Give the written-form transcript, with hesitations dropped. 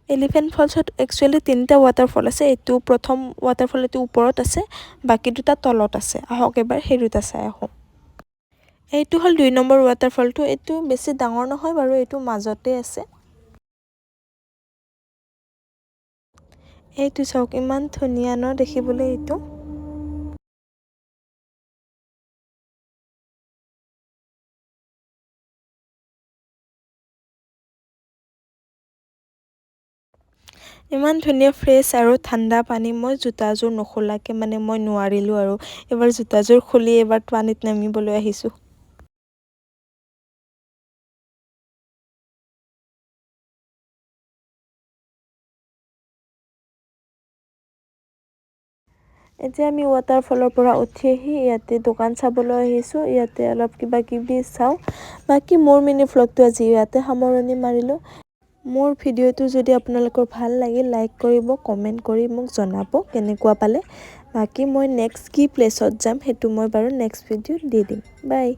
Elephant ফলছত actually তিনিটা waterfall আছে। এইটো প্ৰথম ৱাটাৰফল, এইটো ওপৰত আছে, বাকী দুটা তলত আছে। আহক এবাৰ সেই দুটা চাই আহোঁ। এইটো হ'ল 2 নম্বৰ ৱাটাৰফলটো। এইটো বেছি ডাঙৰ নহয় বাৰু, এইটো মাজতে আছে। এইটো চাওক, ইমান ধুনীয়া ন দেখিবলৈ এইটো। ইমান ধুনীয়া ফ্ৰেছ আৰু ঠাণ্ডা পানী। মই জোতাযোৰ নোখোলাকৈ মানে মই নোৱাৰিলোঁ আৰু এবাৰ জোতাযোৰ খুলি এবাৰ পানীত নামিবলৈ আহিছোঁ। এতিয়া আমি ৱাটাৰফলৰ পৰা উঠি আহি ইয়াতে দোকান চাবলৈ আহিছোঁ। ইয়াতে অলপ কিবা কিবি চাওঁ। বাকী মোৰ মিনি ভ্লগটো আজি ইয়াতে সামৰণি মাৰিলোঁ। মোৰ ভিডিঅ'টো যদি আপোনালোকৰ ভাল লাগে, লাইক কৰিব, কমেণ্ট কৰি মোক জনাব কেনেকুৱা পালে। বাকী মই নেক্সট কি প্লেচত যাম সেইটো মই বাৰু নেক্সট ভিডিঅ'ত দি দিম। বাই।